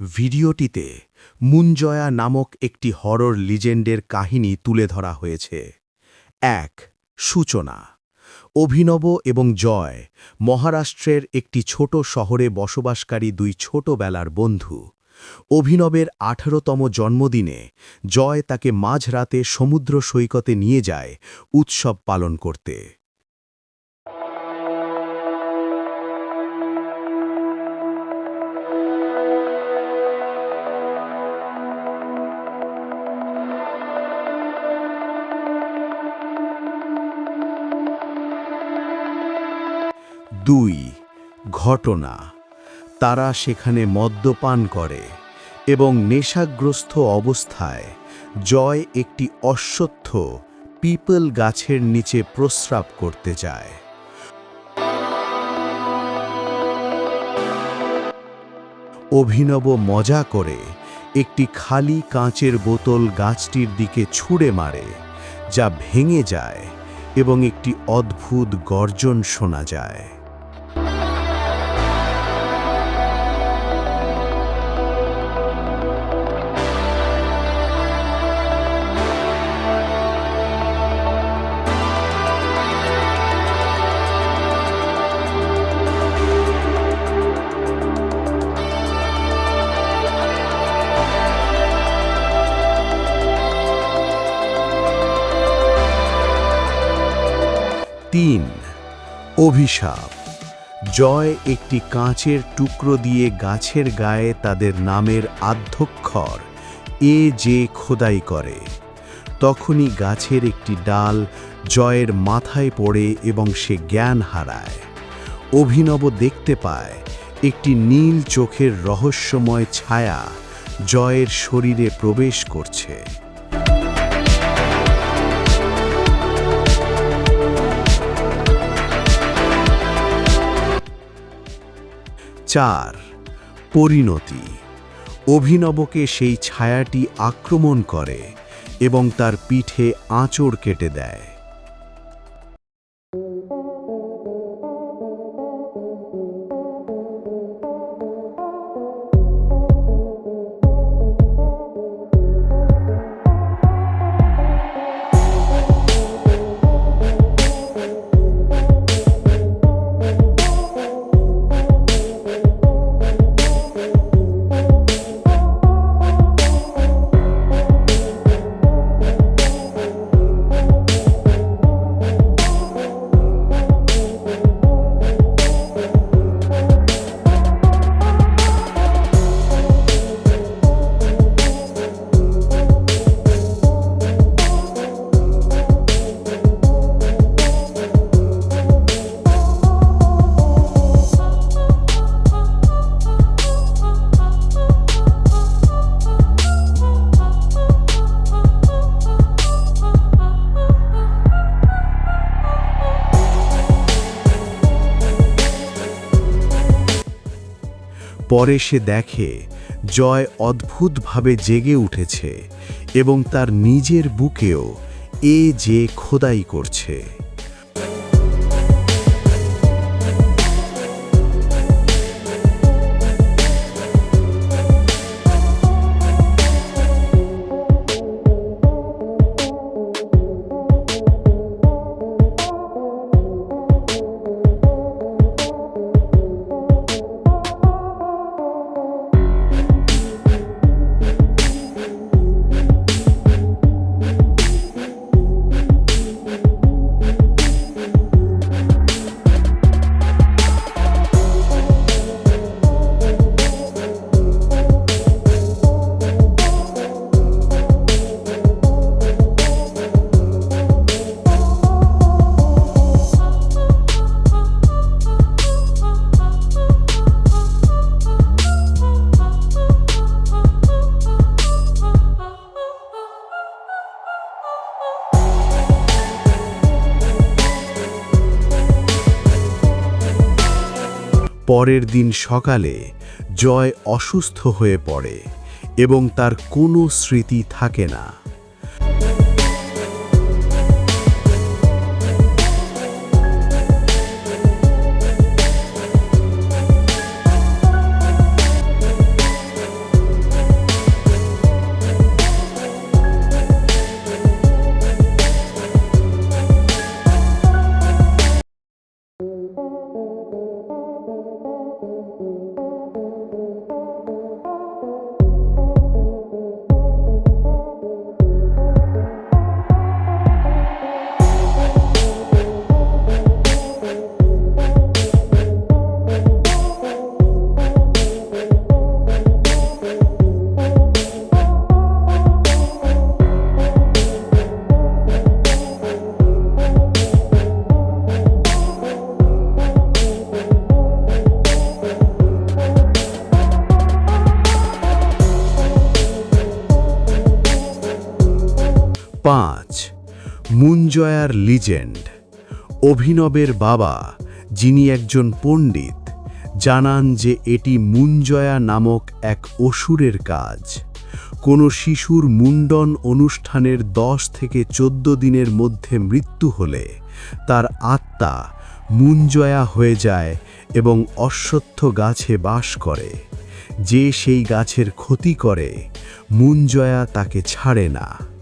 ভিডিওটিতে মুঞ্জয়া নামক একটি হরর লিজেন্ডের কাহিনী তুলে ধরা হয়েছে। ১. সূচনা। অভিনব এবং জয় মহারাষ্ট্রের একটি ছোট শহরে বসবাসকারী দুই ছোটবেলার বন্ধু। অভিনবের ১৮তম জন্মদিনে জয় তাকে মাঝরাতে সমুদ্র সৈকতে নিয়ে যায় উৎসব পালন করতে। ২. ঘটনা। তারা সেখানে মদ্যপান করে এবং নেশাগ্রস্ত অবস্থায় জয় একটি অশ্বত্থ পিপল গাছের নিচে প্রস্রাব করতে যায়। অভিনব মজা করে একটি খালি কাঁচের বোতল গাছটির দিকে ছুঁড়ে মারে, যা ভেঙে যায় এবং একটি অদ্ভুত গর্জন শোনা যায়। ৩. অভিশাপ। জয় একটি কাঁচের টুকরো দিয়ে গাছের গায়ে তাদের নামের আদ্যক্ষর যে খোদাই করে। তখনই গাছের একটি ডাল জয়ের মাথায় পড়ে এবং সে জ্ঞান হারায়। অভিনব দেখতে পায় একটি নীল চোখের রহস্যময় ছায়া জয়ের শরীরে প্রবেশ করছে। ৪. পরিণতি। অভিনবকে সেই ছায়াটি আক্রমণ করে এবং তার পিঠে আঁচড় কেটে দেয়। পরে সে দেখে জয় অদ্ভুতভাবে জেগে উঠেছে এবং তার নিজের বুকেও যে খোদাই করছে। পরের দিন সকালে জয় অসুস্থ হয়ে পড়ে এবং তার কোনো স্মৃতি থাকে না। 5. মুঞ্জয়ার লিজেন্ড। অভিনবের বাবা, যিনি একজন পণ্ডিত, জানান যে এটি মুঞ্জয়া নামক এক অসুরের কাজ। কোনো শিশুর মুন্ডন অনুষ্ঠানের 10 থেকে 14 দিনের মধ্যে মৃত্যু হলে তার আত্মা মুঞ্জয়া হয়ে যায় এবং অশ্বত্থ গাছে বাস করে। যে সেই গাছের ক্ষতি করে, মুঞ্জয়া তাকে ছাড়ে না।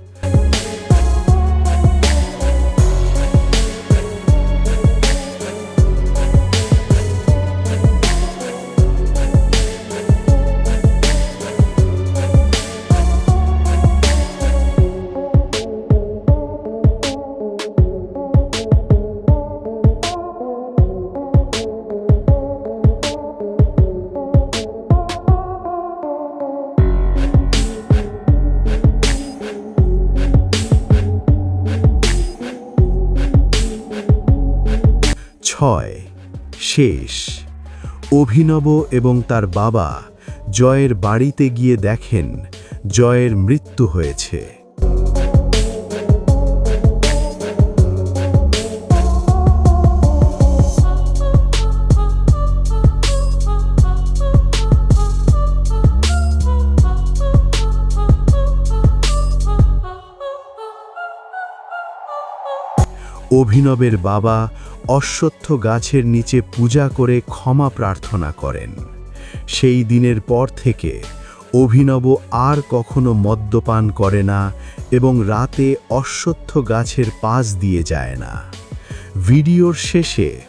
শেষ। অভিনব এবং তার বাবা জয়ের বাড়িতে গিয়ে দেখেন জয়ের মৃত্যু হয়েছে। অভিনবের বাবা অশ্বত্থ গাছের নিচে পূজা করে ক্ষমা প্রার্থনা করেন। সেই দিনের পর থেকে অভিনব আর কখনো মদ্যপান করে না এবং রাতে অশ্বত্থ গাছের পাশ দিয়ে যায় না। ভিডিওর শেষে